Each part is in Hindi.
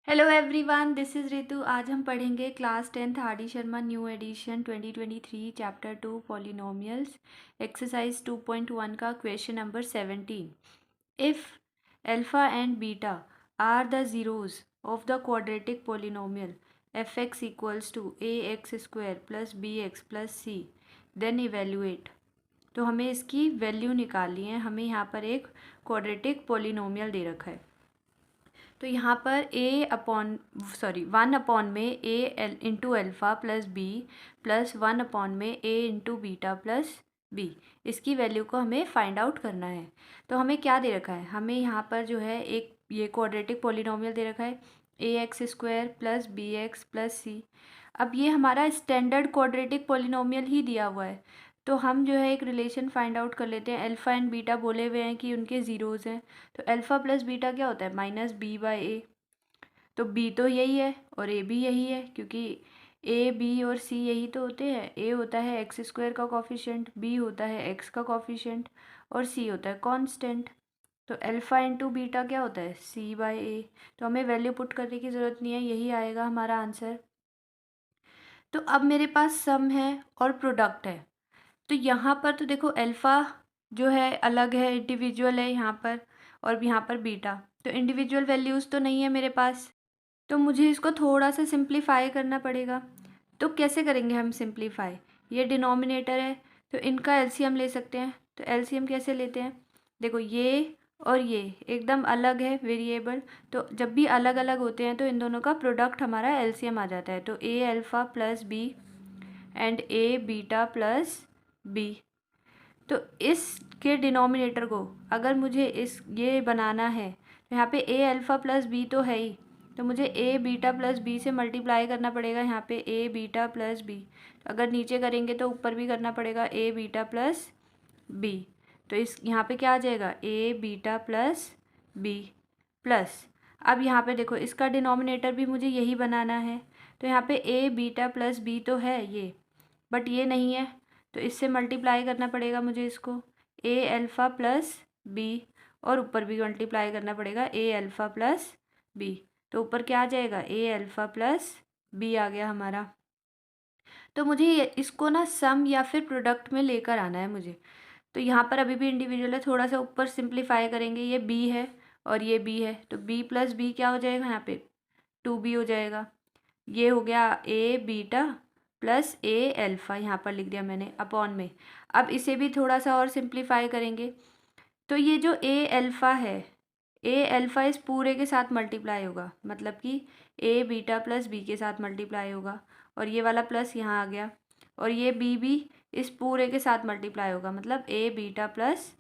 Hello everyone, this is Ritu. आज हम पढ़ेंगे class 10th R D Sharma new edition 2023 chapter 2 polynomials exercise 2.1 का question number 17। If alpha and beta are the zeros of the quadratic polynomial f x equals to a x square plus b x plus c then evaluate. तो हमें इसकी वैल्यू निकालनी है। हमें यहाँ पर एक क्वाड्रेटिक पॉलिनोमियल दे रखा है। तो यहाँ पर वन अपॉन में a l into alpha plus b plus one upon में a into beta plus b, इसकी वैल्यू को हमें फाइंड आउट करना है। तो हमें क्या दे रखा है, हमें यहाँ पर जो है एक ये क्वाड्रेटिक पॉलिनोमियल दे रखा है a x square plus b x plus c. अब ये हमारा स्टैंडर्ड क्वाड्रेटिक पॉलिनोमियल ही दिया हुआ है, तो हम जो है एक रिलेशन फाइंड आउट कर लेते हैं। अल्फ़ा एंड बीटा बोले हुए हैं कि उनके ज़ीरोज़ हैं, तो अल्फ़ा प्लस बीटा क्या होता है, माइनस बी बाई ए। तो बी तो यही है और ए भी यही है, क्योंकि ए बी और सी यही तो होते हैं। ए होता है एक्स स्क्वायर का कॉफिशिएंट, बी होता है एक्स का कॉफिशिएंट और सी होता है कांस्टेंट। तो अल्फ़ा इंटू बीटा क्या होता है, सी बाई ए। तो हमें वैल्यू पुट करने की ज़रूरत नहीं है, यही आएगा हमारा आंसर। तो अब मेरे पास सम है और प्रोडक्ट है। तो यहाँ पर तो देखो अल्फ़ा जो है अलग है, इंडिविजुअल है यहाँ पर, और यहाँ पर बीटा। तो इंडिविजुअल वैल्यूज़ तो नहीं है मेरे पास, तो मुझे इसको थोड़ा सा सिंप्लीफाई करना पड़ेगा। तो कैसे करेंगे हम सिंप्लीफाई, ये डिनोमिनेटर है तो इनका एलसीएम ले सकते हैं। तो एलसीएम कैसे लेते हैं, देखो ये और ये एकदम अलग है वेरिएबल, तो जब भी अलग अलग होते हैं तो इन दोनों का प्रोडक्ट हमारा एलसीएम आ जाता है। तो a alpha plus b and a beta plus b. तो इसके डिनोमिनेटर को अगर मुझे ये बनाना है, तो यहाँ पे ए अल्फ़ा प्लस बी तो है ही, तो मुझे ए बीटा प्लस बी से मल्टीप्लाई करना पड़ेगा। यहाँ पे ए बीटा प्लस बी, तो अगर नीचे करेंगे तो ऊपर भी करना पड़ेगा ए बीटा प्लस बी। तो इस यहाँ पे क्या आ जाएगा, ए बीटा प्लस बी प्लस, अब यहाँ पे देखो इसका डिनोमिनेटर भी मुझे यही बनाना है। तो यहाँ पे ए बीटा प्लस बी तो है ये, बट ये नहीं है, तो इससे मल्टीप्लाई करना पड़ेगा मुझे इसको, ए अल्फ़ा प्लस बी, और ऊपर भी मल्टीप्लाई करना पड़ेगा ए अल्फ़ा प्लस बी। तो ऊपर क्या आ जाएगा, ए अल्फ़ा प्लस बी आ गया हमारा। तो मुझे इसको ना सम या फिर प्रोडक्ट में लेकर आना है मुझे। तो यहाँ पर अभी भी इंडिविजुअल है, थोड़ा सा ऊपर सिंप्लीफाई करेंगे। ये बी है और ये बी है, तो बी प्लस बी क्या हो जाएगा, यहाँ पे टू बी हो जाएगा। ये हो गया ए बीटा प्लस ए अल्फ़ा, यहाँ पर लिख दिया मैंने अपॉन में। अब इसे भी थोड़ा सा और सिंप्लीफाई करेंगे, तो ये जो ए अल्फ़ा है, ए अल्फ़ा इस पूरे के साथ मल्टीप्लाई होगा, मतलब कि ए बीटा प्लस बी के साथ मल्टीप्लाई होगा, और ये वाला प्लस यहाँ आ गया, और ये बी भी इस पूरे के साथ मल्टीप्लाई होगा, मतलब ए बीटा प्लस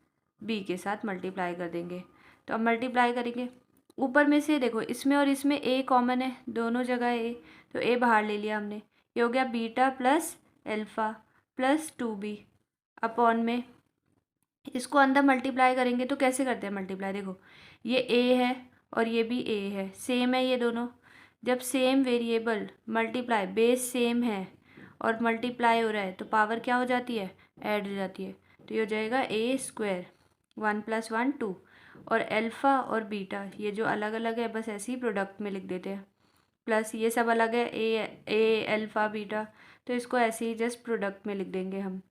बी के साथ मल्टीप्लाई कर देंगे। तो अब मल्टीप्लाई करेंगे, ऊपर में से देखो इसमें और इसमें ए कॉमन है, दोनों जगह ए, तो ए बाहर ले लिया हमने। ये हो गया beta plus alpha plus two b upon में, इसको अंदर मल्टीप्लाई करेंगे। तो कैसे करते हैं मल्टीप्लाई, देखो ये ए है और ये भी ए है, सेम है ये दोनों। जब same variable multiply, base same है और मल्टीप्लाई हो रहा है, तो पावर क्या हो जाती है, ऐड हो जाती है। तो ये हो जाएगा a square, one plus one two, और अल्फ़ा और बीटा ये जो अलग अलग है बस ऐसे ही प्रोडक्ट में लिख देते हैं, प्लस ये सब अलग है ए अल्फ़ा बीटा, तो इसको ऐसे ही जस्ट प्रोडक्ट में लिख देंगे हम।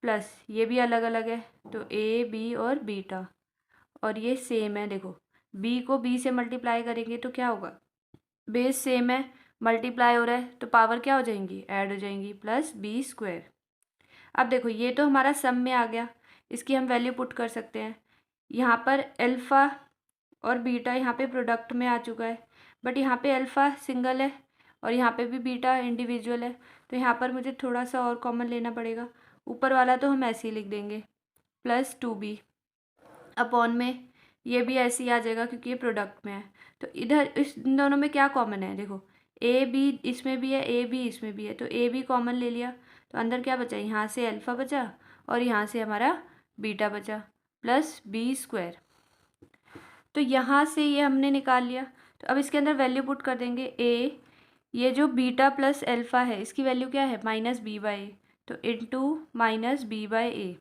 प्लस ये भी अलग अलग है, तो ए बी और बीटा, और ये सेम है। देखो बी को बी से मल्टीप्लाई करेंगे तो क्या होगा, बेस सेम है, मल्टीप्लाई हो रहा है, तो पावर क्या हो जाएंगी, ऐड हो जाएंगी, प्लस बी स्क्वायर। अब देखो ये तो हमारा सम में आ गया, इसकी हम वैल्यू पुट कर सकते हैं। यहाँ पर अल्फ़ा और बीटा यहाँ पे प्रोडक्ट में आ चुका है, बट यहाँ पे अल्फ़ा सिंगल है और यहाँ पे भी बीटा इंडिविजुअल है, तो यहाँ पर मुझे थोड़ा सा और कॉमन लेना पड़ेगा। ऊपर वाला तो हम ऐसे ही लिख देंगे, प्लस टू बी अपॉन में, ये भी ऐसे ही आ जाएगा क्योंकि ये प्रोडक्ट में है। तो इधर इन दोनों में क्या कॉमन है, देखो ए बी इसमें भी है, ए बी इसमें भी है, तो ए बी कॉमन ले लिया, तो अंदर क्या बचा, यहाँ से अल्फ़ा बचा और यहाँ से हमारा बीटा बचा, प्लस बी स्क्वायर। तो यहाँ से ये हमने निकाल लिया, तो अब इसके अंदर वैल्यू पुट कर देंगे। ए, ये जो बीटा प्लस अल्फ़ा है इसकी वैल्यू क्या है, माइनस बी बाई ए, तो into minus B by A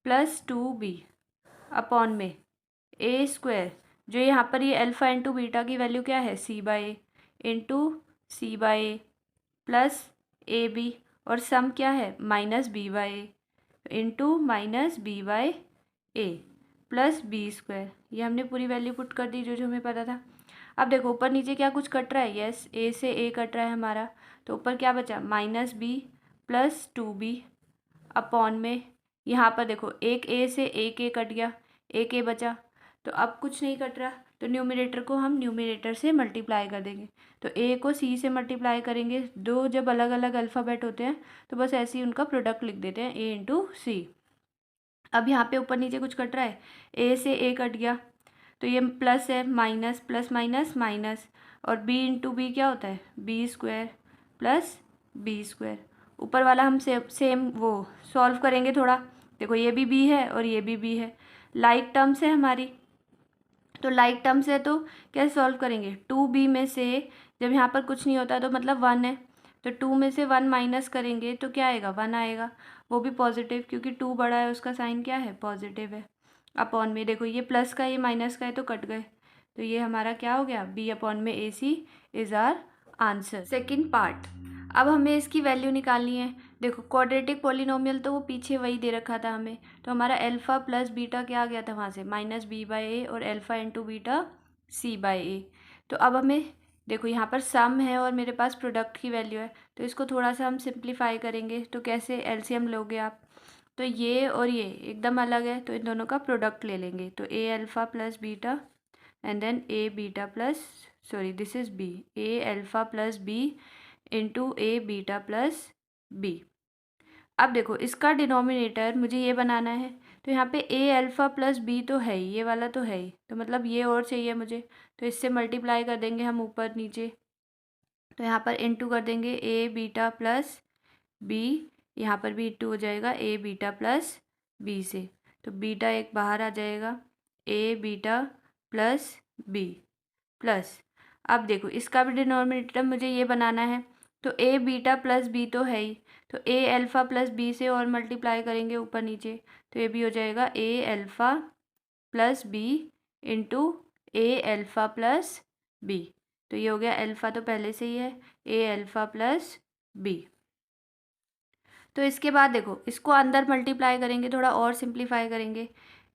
plus two b upon में ए स्क्वायर जो यहाँ पर ये अल्फ़ा इंटू बीटा की वैल्यू क्या है, c by a into c by A plus A b, और सम क्या है minus B by a into minus B by A plus B square. ये हमने पूरी वैल्यू पुट कर दी जो जो हमें पता था। अब देखो ऊपर नीचे क्या कुछ कट रहा है, यस ए से ए कट रहा है हमारा, तो ऊपर क्या बचा minus B plus 2b upon में, यहाँ पर देखो एक ए से एक ए कट गया, एक ए बचा, तो अब कुछ नहीं कट रहा, तो न्यूमरेटर को हम न्यूमरेटर से मल्टीप्लाई कर देंगे। तो ए को सी से मल्टीप्लाई करेंगे, दो जब अलग अलग अल्फ़ाबेट होते हैं तो बस ऐसे ही उनका प्रोडक्ट लिख देते हैं, ए इंटू सी। अब यहाँ पे ऊपर नीचे कुछ कट रहा है, ए से ए कट गया तो ये प्लस है, माइनस प्लस माइनस माइनस, और बी इंटू बी क्या होता है b square plus B square. ऊपर वाला हम सेम वो सॉल्व करेंगे थोड़ा, देखो ये भी बी है और ये भी बी है, लाइक टर्म्स है हमारी, तो लाइक टर्म्स है तो कैसे सॉल्व करेंगे, 2b में से जब यहाँ पर कुछ नहीं होता तो मतलब 1 है, तो 2 में से 1 माइनस करेंगे तो क्या आएगा 1 आएगा, वो भी पॉजिटिव क्योंकि 2 बड़ा है उसका साइन क्या है पॉजिटिव है। अपॉन में देखो ये प्लस का ये माइनस का है तो कट गए, तो ये हमारा क्या हो गया b अपॉन में a c is our answer. Second part, अब हमें इसकी वैल्यू निकालनी है। देखो क्वाड्रेटिक पॉलिनोमियल तो वो पीछे वही दे रखा था हमें, तो हमारा अल्फ़ा प्लस बीटा क्या आ गया था वहाँ से माइनस बी बाई ए और alpha into beta c by a. तो अब हमें देखो यहाँ पर सम है और मेरे पास प्रोडक्ट की वैल्यू है, तो इसको थोड़ा सा हम सिंप्लीफाई करेंगे। तो कैसे एलसीएम लोगे आप, तो ये और ये एकदम अलग है तो इन दोनों का प्रोडक्ट ले लेंगे, तो a alpha plus beta and then a beta plus sorry this is b, a alpha plus B into a beta plus b. अब देखो इसका डिनोमिनेटर मुझे ये बनाना है, तो यहाँ पे ए अल्फ़ा प्लस बी तो है ही, ये वाला तो है ही, तो मतलब ये और चाहिए मुझे, तो इससे मल्टीप्लाई कर देंगे हम ऊपर नीचे, तो यहाँ पर इंटू कर देंगे ए बीटा प्लस बी, यहाँ पर भी इंटू हो जाएगा ए बीटा प्लस बी से, तो बीटा एक बाहर आ जाएगा, ए बीटा प्लस बी प्लस, अब देखो इसका भी डिनोमिनेटर मुझे ये बनाना है, तो ए बीटा प्लस बी तो है ही, तो ए अल्फ़ा प्लस बी से और मल्टीप्लाई करेंगे ऊपर नीचे, तो ये भी हो जाएगा ए अल्फ़ा प्लस बी इंटू ए अल्फ़ा प्लस बी, तो ये हो गया अल्फ़ा तो पहले से ही है ए अल्फ़ा प्लस बी। तो इसके बाद देखो इसको अंदर मल्टीप्लाई करेंगे, थोड़ा और सिंप्लीफाई करेंगे,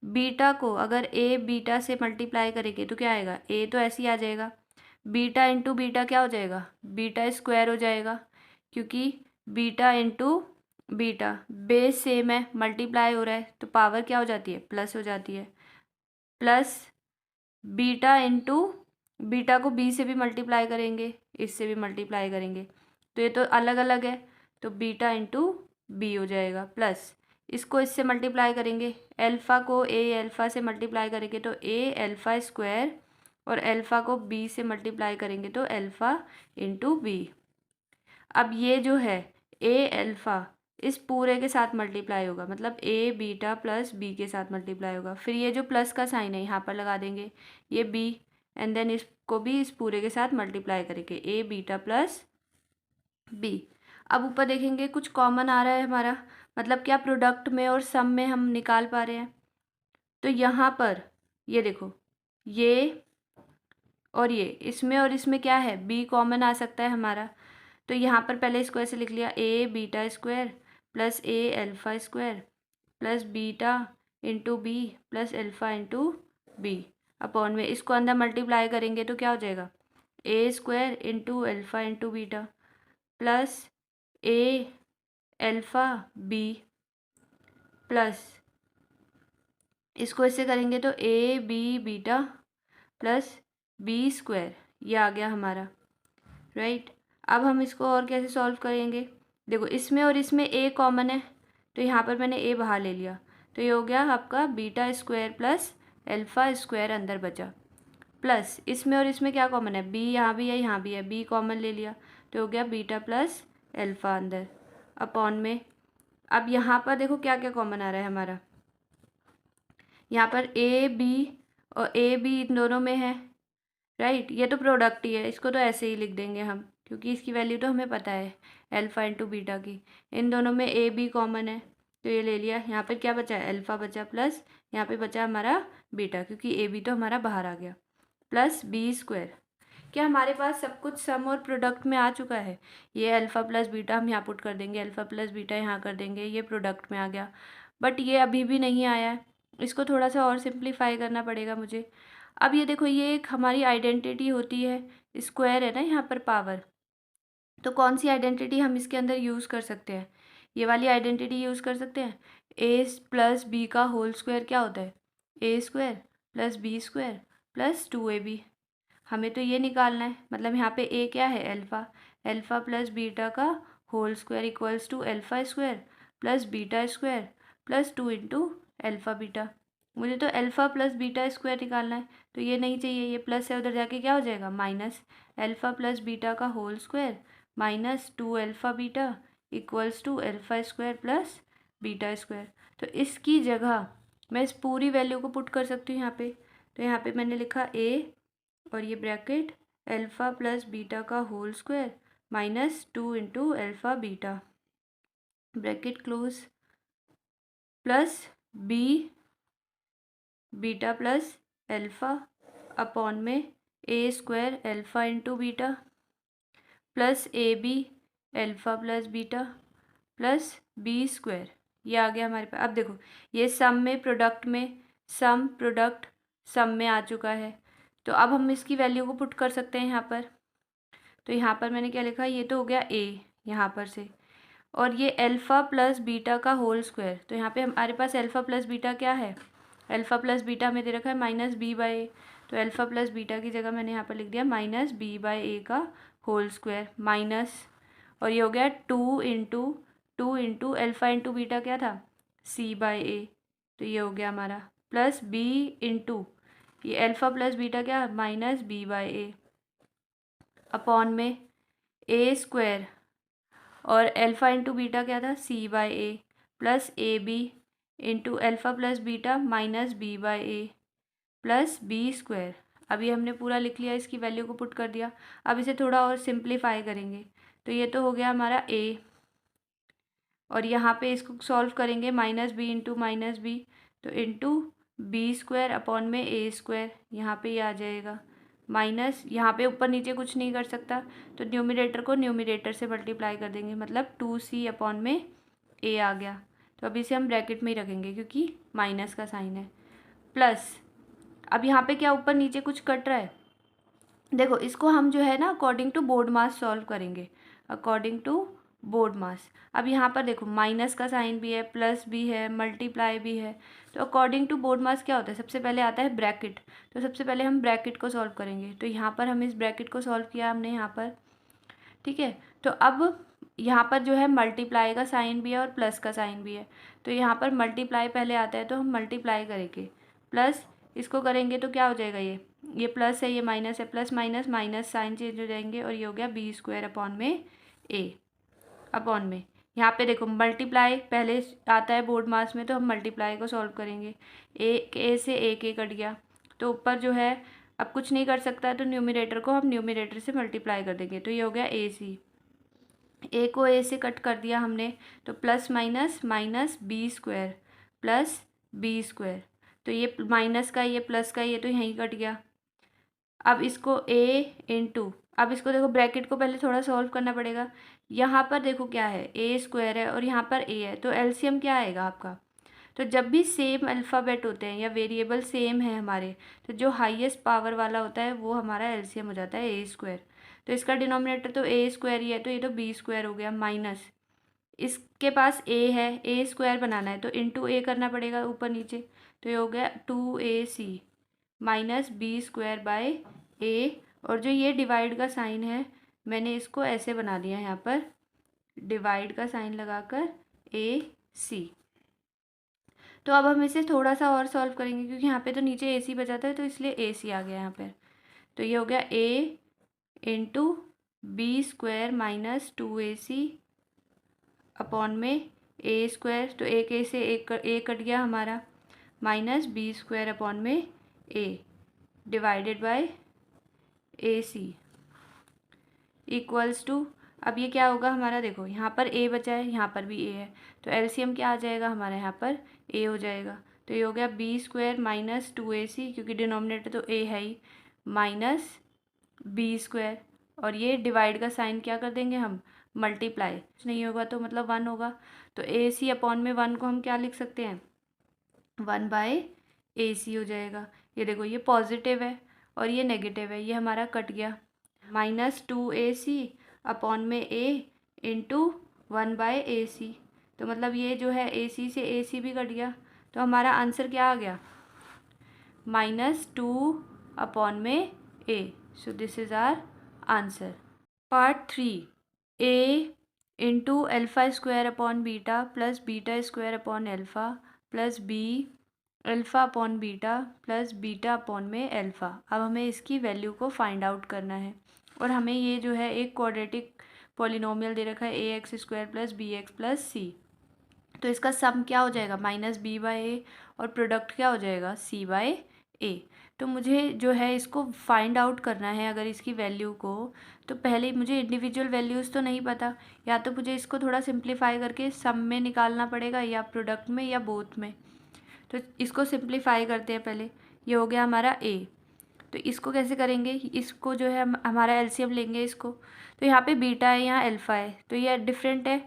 बीटा को अगर ए बीटा से मल्टीप्लाई करेंगे तो क्या आएगा, ए तो ऐसे ही आ जाएगा, बीटा इंटू बीटा क्या हो जाएगा बीटा स्क्वायर हो जाएगा, क्योंकि beta into beta base same है, मल्टीप्लाई हो रहा है तो पावर क्या हो जाती है प्लस हो जाती है, प्लस बीटा इंटू बीटा को बी से भी मल्टीप्लाई करेंगे, इससे भी मल्टीप्लाई करेंगे, तो ये तो अलग अलग है, तो बीटा इंटू बी हो जाएगा, प्लस इसको इससे मल्टीप्लाई करेंगे, अल्फ़ा को ए अल्फ़ा से मल्टीप्लाई करेंगे तो ए अल्फ़ा स्क्वायर, और अल्फ़ा को बी से मल्टीप्लाई करेंगे तो अल्फ़ा इंटू बी। अब ये जो है ए अल्फ़ा इस पूरे के साथ मल्टीप्लाई होगा, मतलब ए बीटा प्लस बी के साथ मल्टीप्लाई होगा, फिर ये जो प्लस का साइन है यहाँ पर लगा देंगे, ये बी एंड देन इसको भी इस पूरे के साथ मल्टीप्लाई करेंगे ए बीटा प्लस बी। अब ऊपर देखेंगे कुछ कॉमन आ रहा है हमारा, मतलब क्या प्रोडक्ट में और सम में हम निकाल पा रहे हैं, तो यहाँ पर ये देखो ये और ये इसमें और इसमें क्या है बी कॉमन आ सकता है हमारा, तो यहाँ पर पहले इसको ऐसे लिख लिया a beta square plus a alpha square plus beta into b plus alpha into b upon में, इसको अंदर मल्टीप्लाई करेंगे तो क्या हो जाएगा a square into alpha into beta plus a alpha b plus इसको इससे करेंगे तो a b beta plus B square, ये आ गया हमारा राइट। अब हम इसको और कैसे सॉल्व करेंगे, देखो इसमें और इसमें ए कॉमन है तो यहाँ पर मैंने ए बाहर ले लिया, तो ये हो गया आपका beta square plus alpha square अंदर बचा, प्लस इसमें और इसमें क्या कॉमन है बी, यहाँ भी है यहाँ भी है, बी कॉमन ले लिया तो हो गया बीटा प्लस अल्फ़ा अंदर अपॉन में। अब यहाँ पर देखो क्या क्या कॉमन आ रहा है हमारा, यहाँ पर ए बी और ए बी इन दोनों में है राइट, ये तो प्रोडक्ट ही है, इसको तो ऐसे ही लिख देंगे हम क्योंकि इसकी वैल्यू तो हमें पता है अल्फ़ा इंटू बीटा की, इन दोनों में ए बी कॉमन है तो ये ले लिया, यहाँ पर क्या बचा है अल्फ़ा बचा प्लस यहाँ पे बचा हमारा बीटा क्योंकि ए बी तो हमारा बाहर आ गया। Plus B square. क्या हमारे पास सब कुछ सम और प्रोडक्ट में आ चुका है? ये अल्फ़ा प्लस बीटा हम यहाँ पुट कर देंगे, अल्फ़ा प्लस बीटा यहाँ कर देंगे, ये प्रोडक्ट में आ गया। बट ये अभी भी नहीं आया है, इसको थोड़ा सा और सिंप्लीफाई करना पड़ेगा मुझे। अब ये देखो, ये एक हमारी आइडेंटिटी होती है, स्क्वायर है ना यहाँ पर पावर, तो कौन सी आइडेंटिटी हम इसके अंदर यूज़ कर सकते हैं? ये वाली आइडेंटिटी यूज़ कर सकते हैं। ए प्लस बी का होल स्क्वायर क्या होता है? A square plus B square plus 2ab। हमें तो ये निकालना है, मतलब यहाँ पे ए क्या है? अल्फ़ा। अल्फ़ा प्लस बीटा का whole square equals to alpha square plus beta square plus 2 into alpha beta. मुझे तो अल्फ़ा प्लस बीटा स्क्वायर निकालना है, तो ये नहीं चाहिए, ये प्लस है, उधर जाके क्या हो जाएगा? माइनस अल्फ़ा प्लस बीटा का whole square minus 2 alpha beta equals to alpha square plus beta square. तो इसकी जगह मैं इस पूरी वैल्यू को पुट कर सकती हूँ यहाँ पे। तो यहाँ पे मैंने लिखा ए और ये ब्रैकेट अल्फ़ा प्लस बीटा का whole square minus 2 into alpha beta bracket close plus b beta plus alpha upon में ए square alpha into beta plus ए b alpha plus beta plus B square. ये आ गया हमारे पास। अब देखो, ये सम में प्रोडक्ट में सम प्रोडक्ट सम में आ चुका है, तो अब हम इसकी वैल्यू को पुट कर सकते हैं यहाँ पर। तो यहाँ पर मैंने क्या लिखा? ये तो हो गया ए यहाँ पर से, और ये अल्फ़ा प्लस बीटा का होल स्क्वायर। तो यहाँ पे हमारे पास अल्फ़ा प्लस बीटा क्या है? अल्फ़ा प्लस बीटा हमें दे रखा है माइनस बी बाई ए, तो अल्फ़ा प्लस बीटा की जगह मैंने यहाँ पर लिख दिया माइनस बी बाई ए का होल स्क्वायर माइनस, और ये हो गया 2 इंटू अल्फ़ा इंटू बीटा क्या था? सी बाई ए, तो ये हो गया हमारा प्लस बी इंटू ये अल्फ़ा प्लस बीटा क्या? Minus B by A upon में ए स्क्वायर और अल्फ़ा इंटू बीटा क्या था? C by A plus A B into alpha plus beta minus B by A plus B square. अभी हमने पूरा लिख लिया, इसकी वैल्यू को पुट कर दिया। अब इसे थोड़ा और सिंप्लीफाई करेंगे, तो ये तो हो गया हमारा ए, और यहाँ पे इसको सॉल्व करेंगे minus b into minus b, तो इंटू बी स्क्वायर अपॉन में ए स्क्वायर, यहाँ पे ये आ जाएगा माइनस, यहाँ पे ऊपर नीचे कुछ नहीं कर सकता, तो न्यूमिनेटर को न्यूमिनेटर से मल्टीप्लाई कर देंगे, मतलब 2c अपॉन में ए आ गया। तो अब इसे हम ब्रैकेट में ही रखेंगे क्योंकि माइनस का साइन है, प्लस अब यहाँ पे क्या ऊपर नीचे कुछ कट रहा है? देखो, इसको हम जो है ना according to board maths solve करेंगे, अकॉर्डिंग टू बोर्ड मास। अब यहाँ पर देखो माइनस का साइन भी है, प्लस भी है, मल्टीप्लाई भी है, तो अकॉर्डिंग टू बोर्ड मास क्या होता है? सबसे पहले आता है ब्रैकेट, तो सबसे पहले हम ब्रैकेट को सॉल्व करेंगे। तो यहाँ पर हम इस ब्रैकेट को सॉल्व किया हमने यहाँ पर, ठीक है। तो अब यहाँ पर जो है मल्टीप्लाई का साइन भी है और प्लस का साइन भी है, तो यहाँ पर मल्टीप्लाई पहले आता है, तो हम मल्टीप्लाई करेंगे, प्लस इसको करेंगे तो क्या हो जाएगा? ये प्लस है, ये माइनस है, plus minus minus sign change हो जाएंगे, और ये हो गया बी स्क्वायर अपॉन में ए अपॉन में। यहाँ पे देखो मल्टीप्लाई पहले आता है बोर्ड मास में, तो हम मल्टीप्लाई को सॉल्व करेंगे। ए से एक कट गया, तो ऊपर जो है अब कुछ नहीं कर सकता, तो न्यूमिनेटर को हम न्यूमिनेटर से मल्टीप्लाई कर देंगे, तो ये हो गया ए सी। ए को ए से कट कर दिया हमने, तो plus minus minus B square plus B square, तो ये माइनस का ये प्लस का ये तो यहीं कट गया। अब इसको ए इंटू, अब इसको देखो ब्रैकेट को पहले थोड़ा सॉल्व करना पड़ेगा। यहाँ पर देखो क्या है? ए स्क्वायर है और यहाँ पर ए है, तो एलसीएम क्या आएगा आपका? तो जब भी सेम अल्फ़ाबेट होते हैं या वेरिएबल सेम है हमारे, तो जो हाईएस्ट पावर वाला होता है वो हमारा एलसीएम हो जाता है ए स्क्वायर। तो इसका डिनोमिनेटर तो ए स्क्वायर ही है, तो ये तो बी स्क्वायर हो गया माइनस, इसके पास ए है, ए स्क्वायर बनाना है तो इंटू ए करना पड़ेगा ऊपर नीचे, तो ये हो गया 2ac minus B square by A, और जो ये डिवाइड का साइन है मैंने इसको ऐसे बना दिया है यहाँ पर, डिवाइड का साइन लगाकर ए सी। तो अब हम इसे थोड़ा सा और सॉल्व करेंगे क्योंकि यहाँ पे तो नीचे ए सी बचाता है, तो इसलिए ए सी आ गया यहाँ पर। तो ये हो गया A into B square minus 2ac upon में ए स्क्वायर, तो एक ए से एक कट गया हमारा, माइनस बी स्क्वायर अपॉन में A divided by A C equals to, अब ये क्या होगा हमारा? देखो यहाँ पर ए बचा है, यहाँ पर भी ए है, तो एलसीएम क्या आ जाएगा हमारा? यहाँ पर ए हो जाएगा, तो ये हो गया बी स्क्वायर माइनस 2ac, क्योंकि डिनोमिनेटर तो ए है ही, माइनस बी स्क्वायर, और ये डिवाइड का साइन क्या कर देंगे हम, मल्टीप्लाई, नहीं होगा तो मतलब 1 होगा, तो ए सी अपॉन में 1 को हम क्या लिख सकते हैं, 1/AC हो जाएगा। ये देखो ये पॉजिटिव है और ये नेगेटिव है, ये हमारा कट गया, -2AC अपॉन में A इंटू 1/AC, तो मतलब ये जो है AC से AC भी कट गया, तो हमारा आंसर क्या आ गया, -2 अपॉन में A। So this is our answer. Part 3, A into alpha square upon beta plus beta square upon alpha plus B alpha upon beta plus beta upon में अल्फ़ा। अब हमें इसकी वैल्यू को फाइंड आउट करना है, और हमें ये जो है एक क्वाड्रेटिक पॉलिनोमियल दे रखा है ax² plus bx plus c, तो इसका सम क्या हो जाएगा, -b/a, और प्रोडक्ट क्या हो जाएगा, c/a। तो मुझे जो है इसको फाइंड आउट करना है अगर इसकी वैल्यू को, तो पहले मुझे इंडिविजुअल वैल्यूज़ तो नहीं पता, या तो मुझे इसको थोड़ा सिंप्लीफाई करके सम में निकालना पड़ेगा, या प्रोडक्ट में, या बोथ में। तो इसको सिंप्लीफाई करते हैं पहले, ये हो गया हमारा a, तो इसको कैसे करेंगे, इसको जो है हम हमारा एलसीएम लेंगे इसको, तो यहाँ पे बीटा है, यहाँ अल्फ़ा है, तो ये डिफरेंट है,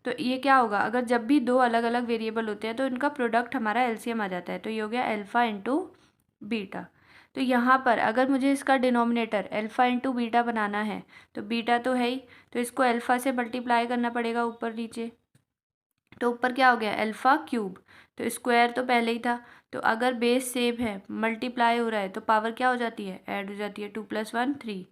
तो ये क्या होगा, अगर जब भी दो अलग अलग वेरिएबल होते हैं तो इनका प्रोडक्ट हमारा एलसीएम आ जाता है, तो ये हो गया अल्फ़ा इंटू बीटा। तो यहाँ पर अगर मुझे इसका डिनोमिनेटर अल्फ़ा इंटू बीटा बनाना है, तो बीटा तो है ही, तो इसको अल्फ़ा से मल्टीप्लाई करना पड़ेगा ऊपर नीचे, तो ऊपर क्या हो गया, अल्फ़ा क्यूब, तो स्क्वायर तो पहले ही था, तो अगर बेस सेम है, मल्टीप्लाई हो रहा है, तो पावर क्या हो जाती है, ऐड हो जाती है, 2 + 1 3,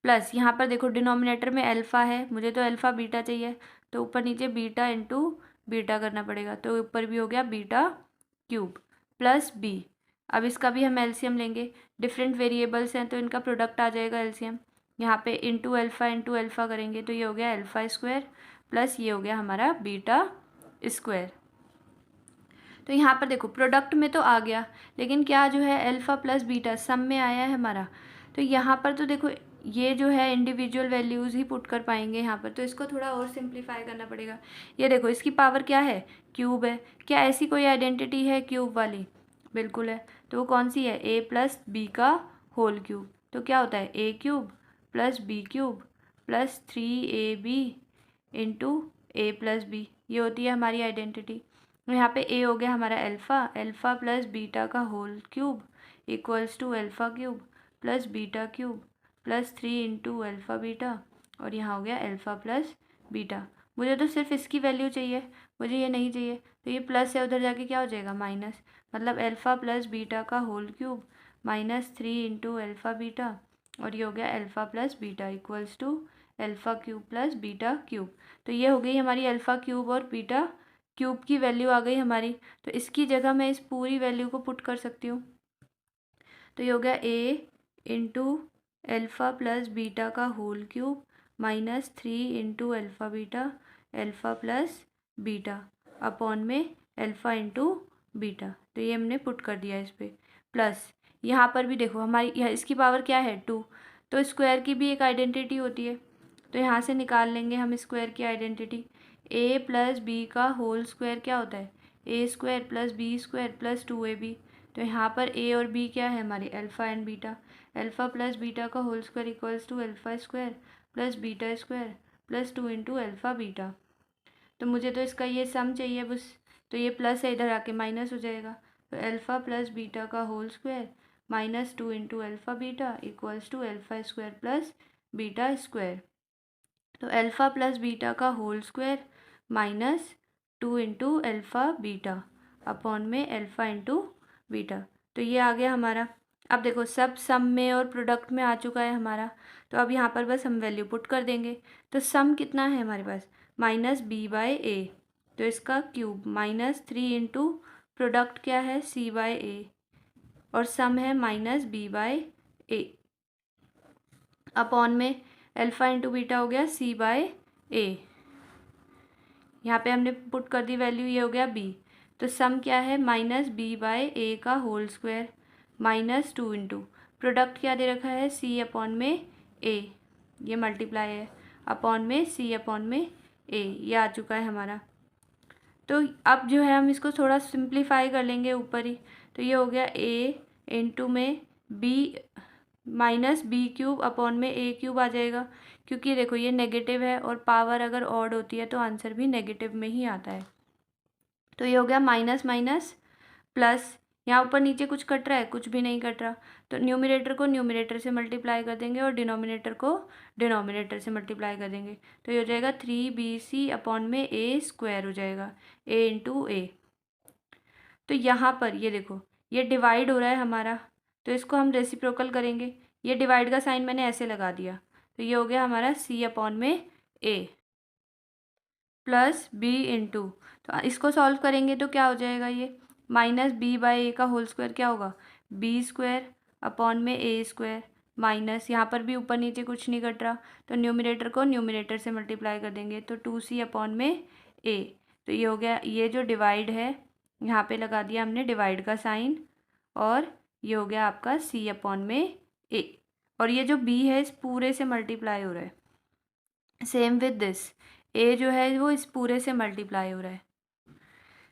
प्लस यहाँ पर देखो डिनोमिनेटर में अल्फ़ा है, मुझे तो अल्फ़ा बीटा चाहिए, तो ऊपर नीचे बीटा इंटू बीटा करना पड़ेगा, तो ऊपर भी हो गया बीटा क्यूब प्लस बी। अब इसका भी हम एलसीएम लेंगे, डिफरेंट वेरिएबल्स हैं तो इनका प्रोडक्ट आ जाएगा एलसीएम, यहाँ पे इंटू अल्फ़ा करेंगे, तो ये हो गया अल्फ़ा स्क्वायर प्लस ये हो गया हमारा बीटा स्क्वायर। तो यहाँ पर देखो प्रोडक्ट में तो आ गया, लेकिन क्या जो है अल्फ़ा प्लस बीटा सम में आया है हमारा, तो यहाँ पर तो देखो ये जो है इंडिविजुअल वैल्यूज़ ही पुट कर पाएंगे यहाँ पर, तो इसको थोड़ा और सिंप्लीफाई करना पड़ेगा। ये देखो इसकी पावर क्या है, क्यूब है, क्या ऐसी कोई आइडेंटिटी है क्यूब वाली, बिल्कुल है, तो वो कौन सी है, a प्लस बी का होल क्यूब, तो क्या होता है a cube plus b cube plus 3ab into a plus b, ये होती है हमारी आइडेंटिटी। यहाँ पे a हो गया हमारा अल्फ़ा प्लस बीटा का whole cube equals to alpha cube plus beta cube plus 3 into alpha beta, और यहाँ हो गया अल्फ़ा प्लस बीटा। मुझे तो सिर्फ इसकी वैल्यू चाहिए, मुझे ये नहीं चाहिए, तो ये प्लस है उधर जाके क्या हो जाएगा माइनस, मतलब अल्फ़ा प्लस बीटा का whole cube -3 into alpha beta, और ये हो गया alpha plus beta equals to alpha cube plus beta cube. तो ये हो गई हमारी अल्फ़ा क्यूब और बीटा क्यूब की वैल्यू आ गई हमारी, तो इसकी जगह मैं इस पूरी वैल्यू को पुट कर सकती हूँ, तो ये हो गया a into alpha plus beta का whole cube -3 into alpha beta alpha plus beta upon में अल्फ़ा इंटू बीटा, तो ये हमने पुट कर दिया इस पर, प्लस यहाँ पर भी देखो हमारी इसकी पावर क्या है 2, तो स्क्वायर की भी एक आइडेंटिटी होती है, तो यहाँ से निकाल लेंगे हम स्क्वायर की आइडेंटिटी, a प्लस बी का होल स्क्वायर क्या होता है, a square plus B square plus 2ab, तो यहाँ पर a और b क्या है हमारे alpha and beta, alpha plus beta का whole square equals to alpha square plus beta square plus 2 into alpha beta. तो मुझे तो इसका ये सम चाहिए बस, तो ये प्लस है इधर आके माइनस हो जाएगा, तो अल्फ़ा प्लस बीटा का whole square -2 into alpha beta equals to alpha square plus beta square, तो अल्फ़ा प्लस बीटा का whole square -2 into alpha beta upon में अल्फ़ा इंटू बीटा, तो ये आ गया हमारा। अब देखो सब सम में और प्रोडक्ट में आ चुका है हमारा, तो अब यहाँ पर बस हम वैल्यू पुट कर देंगे, तो सम कितना है हमारे पास -b/a, तो इसका क्यूब -3 इंटू प्रोडक्ट क्या है c/a, और सम है -b/a अपॉन में अल्फ़ा इंटू बीटा हो गया c/a, यहाँ पे हमने पुट कर दी वैल्यू, ये हो गया b, तो सम क्या है -b/a का होल स्क्वायर -2 इंटू प्रोडक्ट क्या दे रखा है c अपॉन में a, ये मल्टीप्लाई है अपॉन में c अपॉन में a, ये आ चुका है हमारा। तो अब जो है हम इसको थोड़ा सिंप्लीफाई कर लेंगे ऊपर ही, तो ये हो गया a इंटू में b minus b cube upon में ए क्यूब आ जाएगा, क्योंकि देखो ये नेगेटिव है और पावर अगर ऑड होती है तो आंसर भी नेगेटिव में ही आता है। तो ये हो गया माइनस माइनस प्लस, यहाँ ऊपर नीचे कुछ कट रहा है, कुछ भी नहीं कट रहा, तो न्यूमरेटर को न्यूमरेटर से मल्टीप्लाई कर देंगे और डिनोमिनेटर को डिनोमिनेटर से मल्टीप्लाई कर देंगे। तो ये हो जाएगा 3bc अपॉन में ए स्क्वायर हो जाएगा, a इंटू ए। तो यहाँ पर ये देखो ये डिवाइड हो रहा है हमारा, तो इसको हम रेसिप्रोकल करेंगे। ये डिवाइड का साइन मैंने ऐसे लगा दिया, तो ये हो गया हमारा c अपॉन में a प्लस b इंटू, तो इसको सॉल्व करेंगे तो क्या हो जाएगा, ये माइनस बी बाई ए का होल स्क्वायर क्या होगा, बी स्क्वायर अपॉन में ए स्क्वायर माइनस, यहाँ पर भी ऊपर नीचे कुछ नहीं कट रहा, तो न्यूमरेटर को न्यूमरेटर से मल्टीप्लाई कर देंगे, तो 2c अपॉन में a। तो ये हो गया, ये जो डिवाइड है यहाँ पे लगा दिया हमने डिवाइड का साइन, और ये हो गया आपका c अपॉन में a, और ये जो b है इस पूरे से मल्टीप्लाई हो रहा है। सेम विद दिस a जो है वो इस पूरे से मल्टीप्लाई हो रहा है,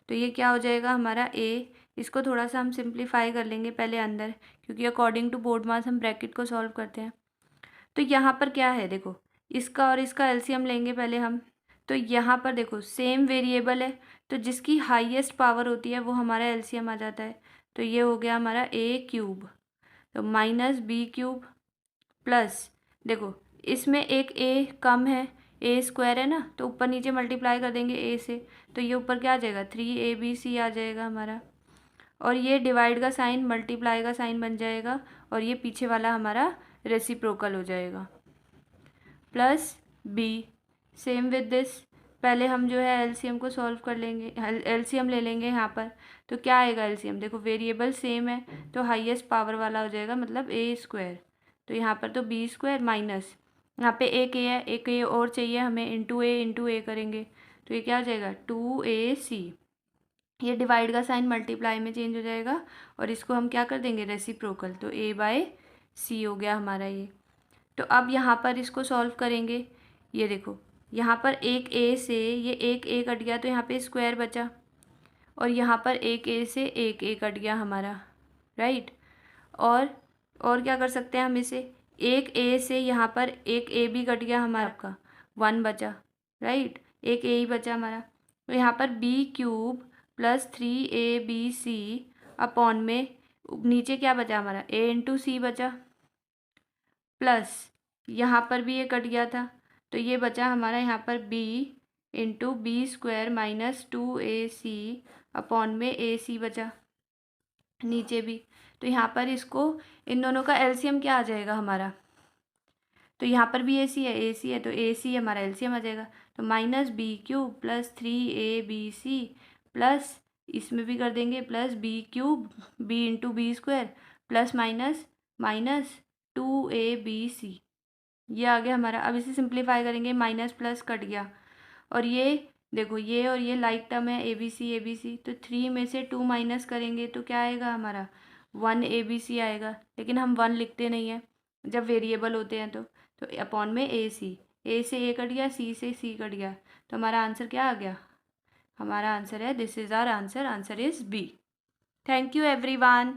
तो ये क्या हो जाएगा हमारा a। इसको थोड़ा सा हम सिंप्लीफाई कर लेंगे पहले अंदर, क्योंकि अकॉर्डिंग टू बोर्ड मास हम ब्रैकेट को सॉल्व करते हैं। तो यहाँ पर क्या है देखो, इसका और इसका एलसीएम लेंगे पहले हम। तो यहाँ पर देखो सेम वेरिएबल है, तो जिसकी हाईएस्ट पावर होती है वो हमारा एलसीएम आ जाता है। तो ये हो गया हमारा a क्यूब, तो माइनस बी क्यूब प्लस, देखो इसमें एक a कम है, a स्क्वायर है ना, तो ऊपर नीचे मल्टीप्लाई कर देंगे a से, तो ये ऊपर क्या आ जाएगा 3abc आ जाएगा हमारा, और ये डिवाइड का साइन मल्टीप्लाई का साइन बन जाएगा, और ये पीछे वाला हमारा रेसिप्रोकल हो जाएगा, plus b। Same with this, पहले हम जो है एलसीएम को सॉल्व कर लेंगे, एलसीएम ले लेंगे यहाँ पर। तो क्या आएगा एलसीएम, देखो वेरिएबल सेम है तो हाईएस्ट पावर वाला हो जाएगा, मतलब a स्क्वायर, तो यहाँ पर तो b स्क्वायर माइनस, यहाँ पे एक a है, एक a और चाहिए हमें, इंटू ए करेंगे, तो ये क्या हो जाएगा 2ac। ये डिवाइड का साइन मल्टीप्लाई में चेंज हो जाएगा, और इसको हम क्या कर देंगे रेसिप्रोकल, तो a बाय c हो गया हमारा ये। तो अब यहाँ पर इसको सॉल्व करेंगे, ये देखो यहाँ पर एक a से ये एक a कट गया, तो यहाँ पे स्क्वायर बचा, और यहाँ पर एक a से एक a कट गया हमारा, राइट। और क्या कर सकते हैं हम इसे, एक a से यहाँ पर एक a भी कट गया हमारा, आपका 1 बचा, राइट, एक a ही बचा हमारा। तो यहाँ पर b cube plus 3abc upon में नीचे क्या बचा हमारा a इंटू सी बचा, प्लस यहाँ पर भी ये कट गया था, तो ये बचा हमारा यहाँ पर b into B square minus 2ac upon में ac बचा नीचे भी। तो यहाँ पर इसको इन दोनों का एलसीएम क्या आ जाएगा हमारा, तो यहाँ पर भी ac है तो ac हमारा एलसीएम आ जाएगा, तो minus b cube plus 3abc plus इसमें भी कर देंगे plus b cube b into B square plus minus minus 2abc, ये आ गया हमारा। अब इसे सिंप्लीफाई करेंगे, माइनस प्लस कट गया, और ये देखो ये और ये लाइक टर्म है ABC, तो 3 में से 2 माइनस करेंगे तो क्या आएगा हमारा 1 ABC आएगा, लेकिन हम 1 लिखते नहीं हैं जब वेरिएबल होते हैं तो अपॉन में AC, A से A कट गया, C से C कट गया, तो हमारा आंसर क्या आ गया, हमारा आंसर है, this is our answer, answer is B। Thank you everyone.